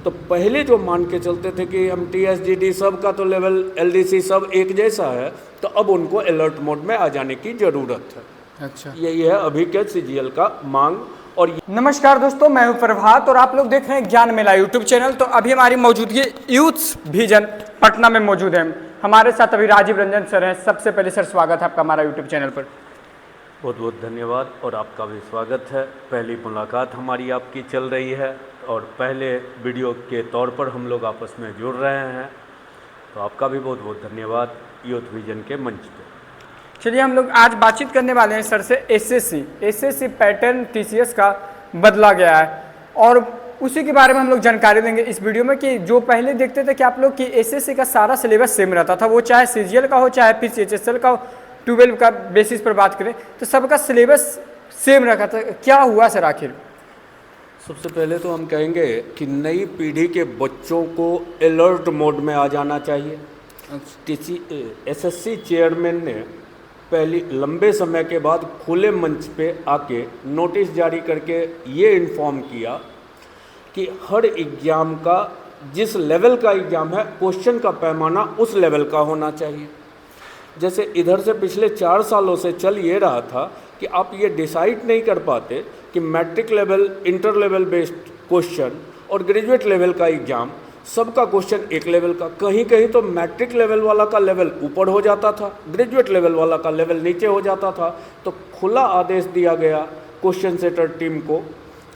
तो पहले जो मान के चलते थे कि हम TSGD सब का तो लेवल LDC सब एक जैसा है, तो अब उनको अलर्ट मोड में आ जाने की ज़रूरत है। अच्छा, यही है अभी के CGL का मांग। और नमस्कार दोस्तों, मैं हूं प्रभात और आप लोग देख रहे हैं ज्ञान मेला यूट्यूब चैनल। तो अभी हमारी मौजूदगी यूथ्स विजन पटना में मौजूद है। हमारे साथ अभी राजीव रंजन सर हैं। सबसे पहले सर स्वागत है आपका हमारा यूट्यूब चैनल पर। बहुत बहुत धन्यवाद और आपका भी स्वागत है। पहली मुलाकात हमारी आपकी चल रही है और पहले वीडियो के तौर पर हम लोग आपस में जुड़ रहे हैं, तो आपका भी बहुत बहुत धन्यवाद यूथ विजन के मंच पे। चलिए, हम लोग आज बातचीत करने वाले हैं सर से एसएससी पैटर्न TCS का बदला गया है और उसी के बारे में हम लोग जानकारी देंगे इस वीडियो में। कि जो पहले देखते थे कि आप लोग कि एसएससी का सारा सिलेबस सेम रहता था, वो चाहे CGL का हो चाहे फिर CHSL का हो, 12 का बेसिस पर बात करें तो सबका सिलेबस सेम रखा था। क्या हुआ सर आखिर? सबसे पहले तो हम कहेंगे कि नई पीढ़ी के बच्चों को अलर्ट मोड में आ जाना चाहिए। SSC चेयरमैन ने पहली लंबे समय के बाद खुले मंच पे आके नोटिस जारी करके ये इन्फॉर्म किया कि हर एग्ज़ाम का जिस लेवल का एग्ज़ाम है, क्वेश्चन का पैमाना उस लेवल का होना चाहिए। जैसे इधर से पिछले 4 सालों से चल ये रहा था कि आप ये डिसाइड नहीं कर पाते कि matric level, inter level based question और ग्रेजुएट लेवल का एग्ज़ाम सबका क्वेश्चन एक लेवल का। कहीं कहीं तो मैट्रिक लेवल वाला का लेवल ऊपर हो जाता था, ग्रेजुएट लेवल वाला का लेवल नीचे हो जाता था। तो खुला आदेश दिया गया क्वेश्चन सेटर टीम को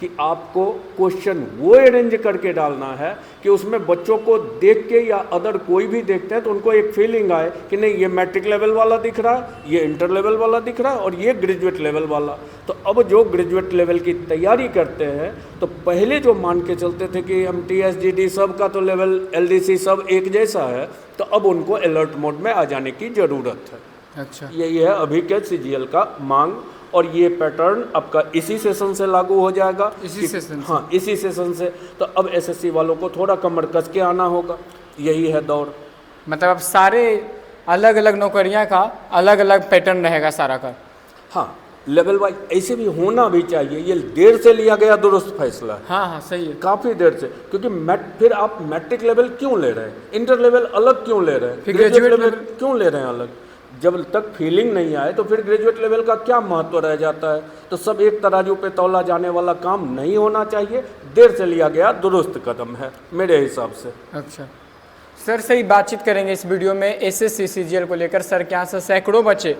कि आपको क्वेश्चन वो अरेंज करके डालना है कि उसमें बच्चों को देख के या अदर कोई भी देखते हैं तो उनको एक फीलिंग आए कि नहीं, ये मैट्रिक लेवल वाला दिख रहा है, ये इंटर लेवल वाला दिख रहा है और ये ग्रेजुएट लेवल वाला। तो अब जो ग्रेजुएट लेवल की तैयारी करते हैं, तो पहले जो मान के चलते थे कि हम TSGD सब का तो लेवल LDC सब एक जैसा है, तो अब उनको अलर्ट मोड में आ जाने की ज़रूरत है। अच्छा, यही है अभी के CGL का मांग और ये पैटर्न आपका इसी सेशन से लागू हो जाएगा। इसी सेशन से? हाँ, इसी सेशन से। तो अब SSC वालों को थोड़ा कमर कस के आना होगा, यही है दौर। मतलब अब सारे अलग अलग नौकरियां का अलग अलग पैटर्न रहेगा सारा का। हाँ, लेवल वाइज ऐसे भी होना भी चाहिए। ये देर से लिया गया दुरुस्त फैसला है। हाँ, सही है। काफ़ी देर से, क्योंकि फिर आप मैट्रिक लेवल क्यों ले रहे हैं, इंटर लेवल अलग क्यों ले रहे हैं, फिर ग्रेजुएट ग्रेजुएट लेवल क्यों ले रहे हैं अलग? जब तक फीलिंग नहीं आए तो फिर ग्रेजुएट लेवल का क्या महत्व रह जाता है? तो सब एक तराजू पे तौला जाने वाला काम नहीं होना चाहिए। देर से लिया गया दुरुस्त कदम है मेरे हिसाब से। अच्छा सर, सही बातचीत करेंगे इस वीडियो में SSC CGL को लेकर। सर के यहाँ से सैकड़ों बच्चे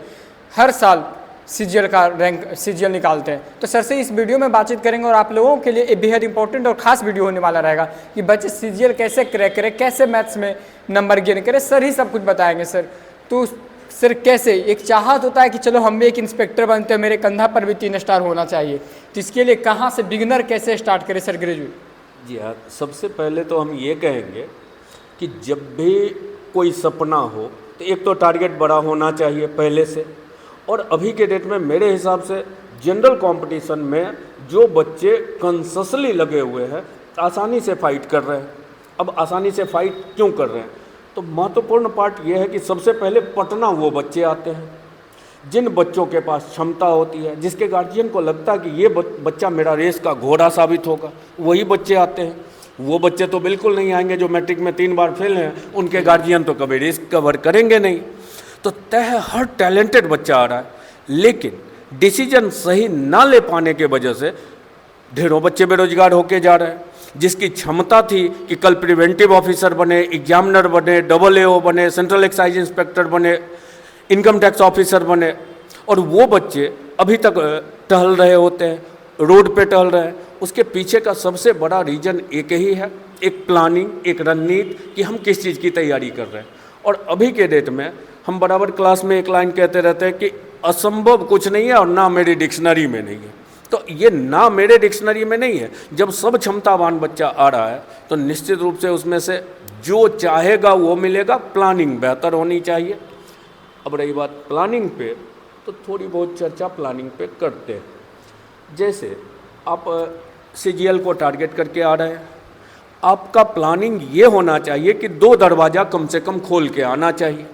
हर साल CGL का रैंक CGL निकालते हैं। तो सर से इस वीडियो में बातचीत करेंगे और आप लोगों के लिए एक बेहद इंपॉर्टेंट और खास वीडियो होने वाला रहेगा कि बच्चे CGL कैसे क्रैक करें, कैसे मैथ्स में नंबर गेन करें। सर ही सब कुछ बताएंगे। सर तो सर कैसे, एक चाहत होता है कि चलो हम भी एक इंस्पेक्टर बनते हैं, मेरे कंधा पर भी 3 स्टार होना चाहिए, तो इसके लिए कहाँ से बिगिनर कैसे स्टार्ट करें सर ग्रेजुएट? जी हाँ, सबसे पहले तो हम ये कहेंगे कि जब भी कोई सपना हो तो एक तो टारगेट बड़ा होना चाहिए पहले से। और अभी के डेट में मेरे हिसाब से जनरल कंपटीशन में जो बच्चे कॉन्शसली लगे हुए हैं, आसानी से फाइट कर रहे हैं। अब आसानी से फाइट क्यों कर रहे हैं? तो महत्वपूर्ण पार्ट ये है कि सबसे पहले पटना वो बच्चे आते हैं जिन बच्चों के पास क्षमता होती है, जिसके गार्जियन को लगता है कि ये बच्चा मेरा रेस का घोड़ा साबित होगा, वही बच्चे आते हैं। वो बच्चे तो बिल्कुल नहीं आएंगे जो मैट्रिक में 3 बार फेल हैं, उनके गार्जियन तो कभी रेस कवर करेंगे नहीं। तो तय हर टैलेंटेड बच्चा आ रहा है, लेकिन डिसीजन सही ना ले पाने के वजह से ढेरों बच्चे बेरोजगार होके जा रहे हैं। जिसकी क्षमता थी कि कल प्रिवेंटिव ऑफिसर बने, एग्जामिनर बने, AAO बने, सेंट्रल एक्साइज इंस्पेक्टर बने, इनकम टैक्स ऑफिसर बने, और वो बच्चे अभी तक टहल रहे होते हैं, रोड पे टहल रहे हैं। उसके पीछे का सबसे बड़ा रीजन एक ही है, एक प्लानिंग, एक रणनीति कि हम किस चीज़ की तैयारी कर रहे हैं। और अभी के डेट में हम बराबर क्लास में एक लाइन कहते रहते हैं कि असंभव कुछ नहीं है और ना मेरी डिक्शनरी में नहीं है। तो ये ना मेरे डिक्शनरी में नहीं है। जब सब क्षमतावान बच्चा आ रहा है तो निश्चित रूप से उसमें से जो चाहेगा वो मिलेगा। प्लानिंग बेहतर होनी चाहिए। अब रही बात प्लानिंग पे, तो थोड़ी बहुत चर्चा प्लानिंग पे करते हैं। जैसे आप CGL को टारगेट करके आ रहे हैं, आपका प्लानिंग ये होना चाहिए कि 2 दरवाज़ा कम से कम खोल के आना चाहिए।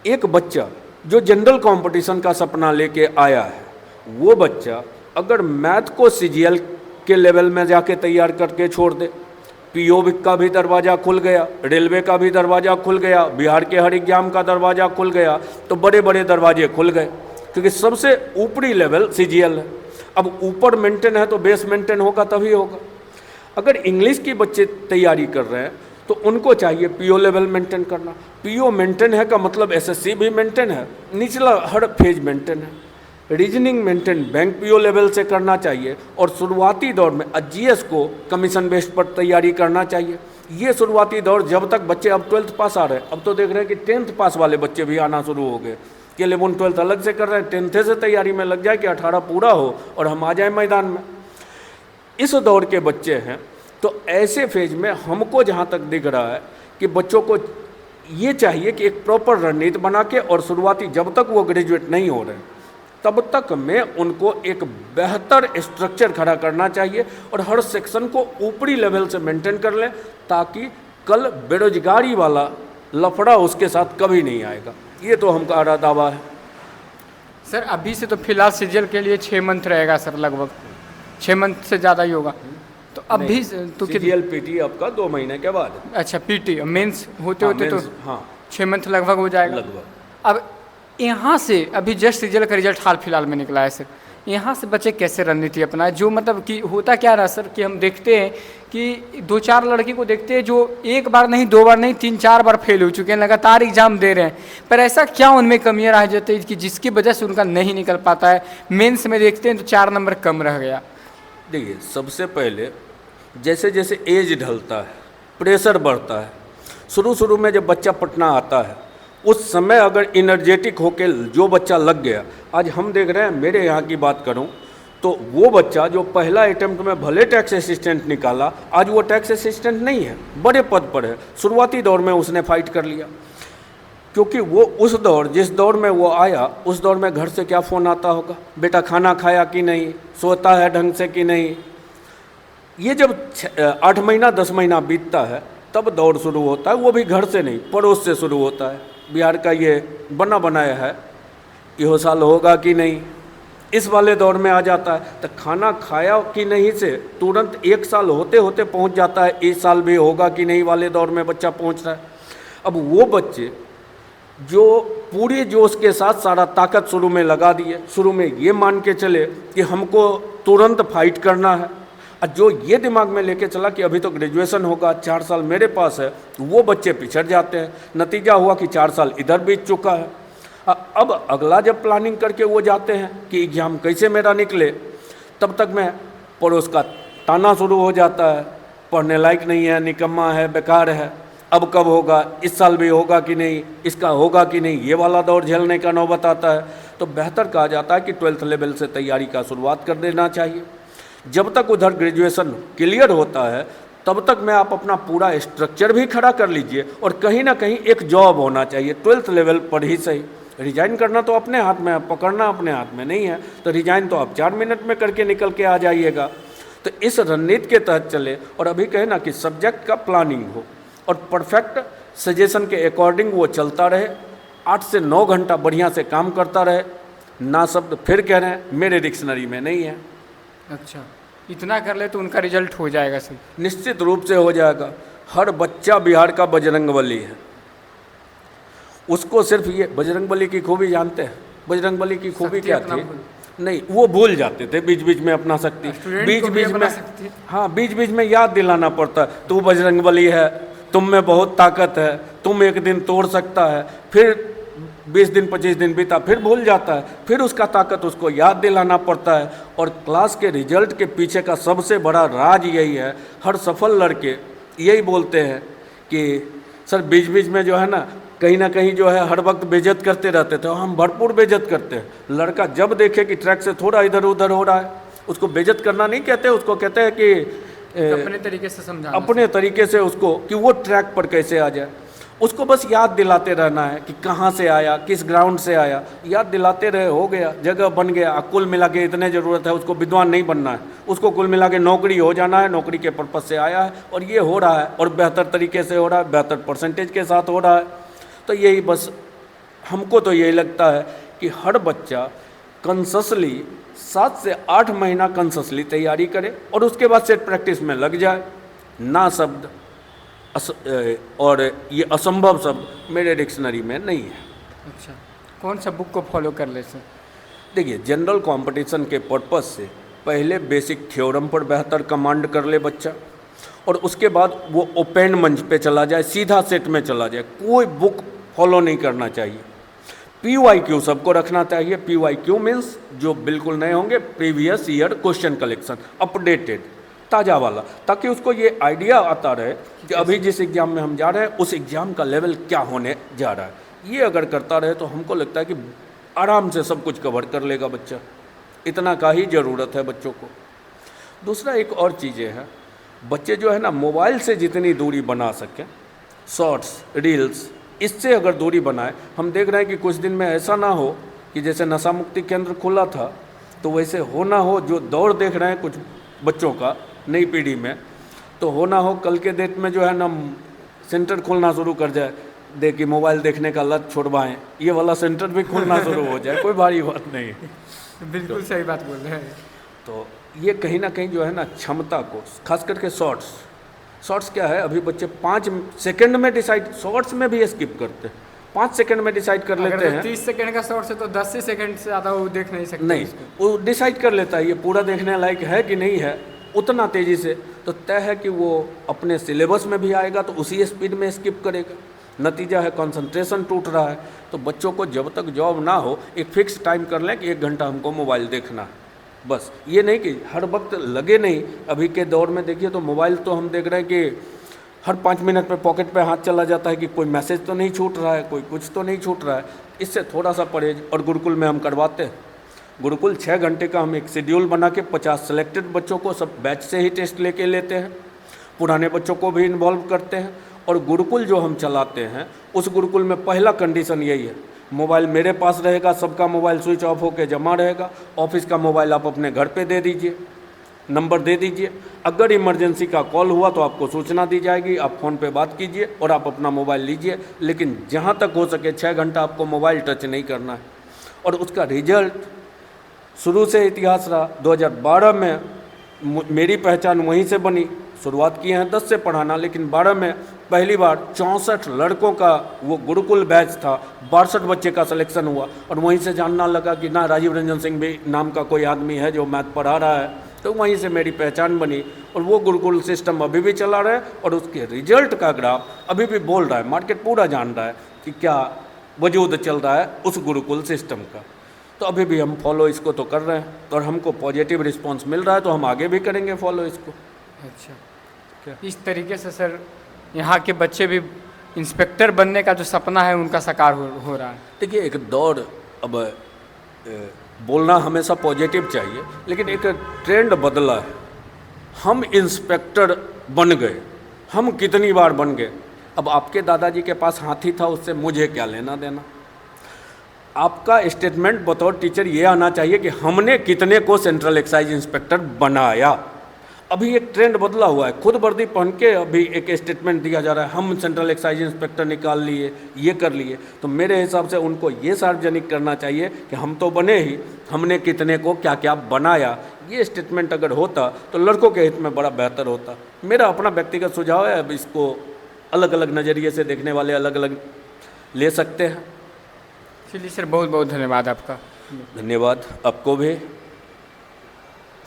एक बच्चा जो जनरल कंपटीशन का सपना लेके आया है, वो बच्चा अगर मैथ को CGL के लेवल में जाके तैयार करके छोड़ दे, पीओ का भी दरवाज़ा खुल गया, रेलवे का भी दरवाज़ा खुल गया, बिहार के हर एग्जाम का दरवाज़ा खुल गया, तो बड़े बड़े दरवाजे खुल गए, क्योंकि सबसे ऊपरी लेवल सीजीएल है। अब ऊपर मेंटेन है तो बेस मेंटेन होगा तभी होगा। अगर इंग्लिश की बच्चे तैयारी कर रहे हैं तो उनको चाहिए पीओ लेवल मेंटेन करना। पीओ मेंटेन है का मतलब एसएससी भी मेंटेन है, निचला हर फेज मेंटेन है। Reasoning maintain bank PO level से करना चाहिए, और शुरुआती दौर में जीएस को कमीशन बेस्ड पर तैयारी करना चाहिए। ये शुरुआती दौर जब तक बच्चे, अब 12th पास आ रहे हैं, अब तो देख रहे हैं कि 10th पास वाले बच्चे भी आना शुरू हो गए कि 11th 12th अलग से कर रहे हैं, 10th से तैयारी में लग जाए कि 18 पूरा हो और हम आ जाए मैदान में। इस दौर के बच्चे हैं, तो ऐसे फेज में हमको जहाँ तक दिख रहा है कि बच्चों को ये चाहिए कि एक प्रॉपर रणनीति बना के, और शुरुआती जब तक वो ग्रेजुएट नहीं हो रहे तब तक में उनको एक बेहतर स्ट्रक्चर खड़ा करना चाहिए, और हर सेक्शन को ऊपरी लेवल से मेंटेन कर लें, ताकि कल बेरोजगारी वाला लफड़ा उसके साथ कभी नहीं आएगा। ये तो हमारा दावा है। सर अभी से तो फिलहाल सीजीएल के लिए 6 मंथ रहेगा सर, लगभग 6 मंथ से ज़्यादा ही होगा। तो अभी तो सीजीएल पीटी आपका 2 महीने के बाद। अच्छा, पीटी मेंस होते होते तो हाँ 6 मंथ लगभग हो जाएगा लगभग। अब यहाँ से अभी जस्ट सीजीएल का रिजल्ट हाल फिलहाल में निकला है सर, यहाँ से बच्चे कैसे रणनीति अपनाए? जो मतलब कि होता क्या रहा सर कि हम देखते हैं कि 2-4 लड़की को देखते हैं जो एक बार नहीं, 2 बार नहीं, 3-4 बार फेल हो चुके हैं, लगातार एग्जाम दे रहे हैं, पर ऐसा क्या उनमें कमियां रह जाती है कि जिसकी वजह से उनका नहीं निकल पाता है? मेंस में देखते हैं तो 4 नंबर कम रह गया। देखिए, सबसे पहले जैसे जैसे एज ढलता है, प्रेशर बढ़ता है, शुरू में जब बच्चा पटना आता है उस समय अगर इनर्जेटिक होके जो बच्चा लग गया, आज हम देख रहे हैं, मेरे यहाँ की बात करूँ तो वो बच्चा जो पहला अटेम्प्ट में भले टैक्स असिस्टेंट निकाला, आज वो टैक्स असिस्टेंट नहीं है, बड़े पद पर है। शुरुआती दौर में उसने फाइट कर लिया, क्योंकि वो उस दौर, जिस दौर में वो आया, उस दौर में घर से क्या फ़ोन आता होगा, बेटा खाना खाया कि नहीं, सोता है ढंग से कि नहीं। ये जब 8 महीना 10 महीना बीतता है तब दौड़ शुरू होता है, वो भी घर से नहीं, पड़ोस से शुरू होता है। बिहार का ये बना बनाया है, यो साल होगा कि नहीं, इस वाले दौर में आ जाता है। तो खाना खाया कि नहीं से तुरंत 1 साल होते होते पहुंच जाता है, इस साल भी होगा कि नहीं वाले दौर में बच्चा पहुंच रहा है। अब वो बच्चे जो पूरे जोश के साथ सारा ताकत शुरू में लगा दिए, शुरू में ये मान के चले कि हमको तुरंत फाइट करना है, और जो ये दिमाग में लेके चला कि अभी तो ग्रेजुएशन होगा, 4 साल मेरे पास है, वो बच्चे पिछड़ जाते हैं। नतीजा हुआ कि 4 साल इधर बीत चुका है। अब अगला जब प्लानिंग करके वो जाते हैं कि एग्जाम कैसे मेरा निकले, तब तक में पड़ोस का ताना शुरू हो जाता है, पढ़ने लायक नहीं है, निकम्मा है, बेकार है, अब कब होगा, इस साल भी होगा कि नहीं, इसका होगा कि नहीं, ये वाला दौर झेलने का नौबत आता है। तो बेहतर कहा जाता है कि 12th लेवल से तैयारी का शुरुआत कर देना चाहिए। जब तक उधर ग्रेजुएशन क्लियर होता है तब तक में आप अपना पूरा स्ट्रक्चर भी खड़ा कर लीजिए, और कहीं ना कहीं एक जॉब होना चाहिए 12th लेवल पर ही सही। रिजाइन करना तो अपने हाथ में है, पकड़ना अपने हाथ में नहीं है। तो रिजाइन तो आप 4 मिनट में करके निकल के आ जाइएगा। तो इस रणनीति के तहत चले, और अभी कहे ना कि सब्जेक्ट का प्लानिंग हो और परफेक्ट सजेशन के अकॉर्डिंग वो चलता रहे, 8 से 9 घंटा बढ़िया से काम करता रहे। ना शब्द फिर कह रहे हैं मेरे डिक्शनरी में नहीं है। अच्छा, इतना कर ले तो उनका रिजल्ट हो जाएगा सर? निश्चित रूप से हो जाएगा। हर बच्चा बिहार का बजरंगबली है। उसको सिर्फ ये बजरंगबली की खूबी जानते हैं। बजरंगबली की खूबी क्या थी? नहीं, वो भूल जाते थे बीच बीच में अपना शक्ति, बीच बीच में, हाँ बीच बीच में याद दिलाना पड़ता है, तू बजरंगबली है, तुम में बहुत ताकत है, तुम एक दिन तोड़ सकता है। फिर 20 दिन 25 दिन बीता, फिर भूल जाता है, फिर उसका ताकत उसको याद दिलाना पड़ता है। और क्लास के रिजल्ट के पीछे का सबसे बड़ा राज यही है। हर सफल लड़के यही बोलते हैं कि सर बीच बीच में जो है ना कहीं जो है हर वक्त बेइज्जत करते रहते थे। हम भरपूर बेइज्जत करते हैं। लड़का जब देखे कि ट्रैक से थोड़ा इधर उधर हो रहा है, उसको बेइज्जत करना नहीं कहते, उसको कहते हैं कि अपने तरीके से समझाना, अपने तरीके से उसको कि वो ट्रैक पर कैसे आ जाए। उसको बस याद दिलाते रहना है कि कहाँ से आया, किस ग्राउंड से आया, याद दिलाते रहे, हो गया, जगह बन गया। कुल मिला के इतने ज़रूरत है, उसको विद्वान नहीं बनना है, उसको कुल मिला के नौकरी हो जाना है। नौकरी के पर्पज़ से आया है और ये हो रहा है, और बेहतर तरीके से हो रहा है, बेहतर परसेंटेज के साथ हो रहा है। तो यही बस हमको तो यही लगता है कि हर बच्चा कंससली 7 से 8 महीना कंससली तैयारी करे और उसके बाद सेट प्रैक्टिस में लग जाए। ना शब्द और ये असंभव शब्द मेरे डिक्शनरी में नहीं है। अच्छा, कौन सा बुक को फॉलो कर ले सर? देखिए, जनरल कंपटीशन के पर्पस से पहले बेसिक थ्योरम पर बेहतर कमांड कर ले बच्चा, और उसके बाद वो ओपन मंच पे चला जाए, सीधा सेट में चला जाए, कोई बुक फॉलो नहीं करना चाहिए। PYQ सबको रखना चाहिए। PYQ मीन्स जो बिल्कुल नए होंगे, previous year question collection, updated, ताज़ा वाला, ताकि उसको ये आइडिया आता रहे कि अभी जिस एग्ज़ाम में हम जा रहे हैं उस एग्ज़ाम का लेवल क्या होने जा रहा है। ये अगर करता रहे तो हमको लगता है कि आराम से सब कुछ कवर कर लेगा बच्चा। इतना का ही ज़रूरत है बच्चों को। दूसरा एक और चीज़ें हैं, बच्चे जो है ना मोबाइल से जितनी दूरी बना सकें, शॉर्ट्स, रील्स, इससे अगर दूरी बनाए। हम देख रहे हैं कि कुछ दिन में ऐसा ना हो कि जैसे नशा मुक्ति केंद्र खुला था तो वैसे हो ना हो, जो दौर देख रहे हैं कुछ बच्चों का नई पीढ़ी में, तो हो ना हो कल के डेट में जो है ना सेंटर खोलना शुरू कर जाए, कि मोबाइल देखने का लत छुड़वाएं, ये वाला सेंटर भी खोलना शुरू हो जाए। कोई भारी बात नहीं है। बिल्कुल सही बात बोल रहे हैं। तो ये कहीं ना कहीं जो है ना क्षमता को, खास करके शॉर्ट्स क्या है, अभी बच्चे 5 सेकंड में डिसाइड, शॉर्ट्स में भी स्किप करते हैं, 5 सेकंड में डिसाइड कर लेते हैं। 30 सेकंड का शॉर्ट्स है तो 10 ही सेकंड से ज़्यादा वो देख नहीं सकते। नहीं, वो डिसाइड कर लेता है ये पूरा देखने लायक है कि नहीं है, उतना तेज़ी से तो तय है कि वो अपने सिलेबस में भी आएगा तो उसी स्पीड में स्किप करेगा। नतीजा है कंसंट्रेशन टूट रहा है। तो बच्चों को जब तक जॉब ना हो एक फिक्स टाइम कर लें कि 1 घंटा हमको मोबाइल देखना है, बस। ये नहीं कि हर वक्त लगे नहीं। अभी के दौर में देखिए तो मोबाइल तो हम देख रहे हैं कि हर 5 मिनट पे पॉकेट पे हाथ चला जाता है कि कोई मैसेज तो नहीं छूट रहा है, कोई कुछ तो नहीं छूट रहा है। इससे थोड़ा सा परहेज। और गुरुकुल में हम करवाते हैं, गुरुकुल 6 घंटे का हम एक शेड्यूल बना के 50 सेलेक्टेड बच्चों को सब बैच से ही टेस्ट लेके लेते हैं, पुराने बच्चों को भी इन्वॉल्व करते हैं। और गुरुकुल जो हम चलाते हैं उस गुरुकुल में पहला कंडीशन यही है, मोबाइल मेरे पास रहेगा, सबका मोबाइल स्विच ऑफ होकर जमा रहेगा। ऑफिस का मोबाइल आप अपने घर पे दे दीजिए, नंबर दे दीजिए, अगर इमरजेंसी का कॉल हुआ तो आपको सूचना दी जाएगी, आप फ़ोन पे बात कीजिए और आप अपना मोबाइल लीजिए। लेकिन जहाँ तक हो सके 6 घंटा आपको मोबाइल टच नहीं करना है। और उसका रिजल्ट शुरू से इतिहास रहा। 2012 में मेरी पहचान वहीं से बनी। शुरुआत किए हैं 10 से पढ़ाना, लेकिन 12 में पहली बार 64 लड़कों का वो गुरुकुल बैच था, 62 बच्चे का सिलेक्शन हुआ। और वहीं से जानना लगा कि ना राजीव रंजन सिंह भी नाम का कोई आदमी है जो मैथ पढ़ा रहा है, तो वहीं से मेरी पहचान बनी। और वो गुरुकुल सिस्टम अभी भी चला रहा है और उसके रिजल्ट का ग्राफ अभी भी बोल रहा है, मार्केट पूरा जान रहा है कि क्या वजूद चल रहा है उस गुरुकुल सिस्टम का। तो अभी भी हम फॉलो इसको तो कर रहे हैं और हमको पॉजिटिव रिस्पांस मिल रहा है, तो हम आगे भी करेंगे फॉलो इसको। अच्छा, इस तरीके से सर यहाँ के बच्चे भी इंस्पेक्टर बनने का जो सपना है उनका साकार हो रहा है। देखिए, एक दौर, अब बोलना हमेशा पॉजिटिव चाहिए, लेकिन एक ट्रेंड बदला है। हम इंस्पेक्टर बन गए, हम कितनी बार बन गए। अब आपके दादाजी के पास हाथी था, उससे मुझे क्या लेना देना। आपका स्टेटमेंट बतौर टीचर ये आना चाहिए कि हमने कितने को सेंट्रल एक्साइज इंस्पेक्टर बनाया। अभी एक ट्रेंड बदला हुआ है, खुद वर्दी पहन के अभी एक स्टेटमेंट दिया जा रहा है, हम सेंट्रल एक्साइज इंस्पेक्टर निकाल लिए, ये कर लिए। तो मेरे हिसाब से उनको ये सार्वजनिक करना चाहिए कि हम तो बने ही, हमने कितने को क्या क्या बनाया। ये स्टेटमेंट अगर होता तो लड़कों के हित में बड़ा बेहतर होता। मेरा अपना व्यक्तिगत सुझाव है। अब इसको अलग अलग नज़रिए से देखने वाले अलग अलग ले सकते हैं। चलिए सर, बहुत बहुत धन्यवाद आपका। धन्यवाद आपको भी।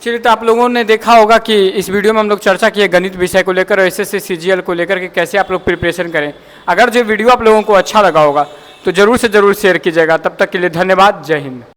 चलिए, तो आप लोगों ने देखा होगा कि इस वीडियो में हम लोग चर्चा किए गणित विषय को लेकर और एसएससी सीजीएल को लेकर के कैसे आप लोग प्रिपरेशन करें। अगर जो वीडियो आप लोगों को अच्छा लगा होगा तो ज़रूर से ज़रूर शेयर कीजिएगा। तब तक के लिए धन्यवाद। जय हिंद।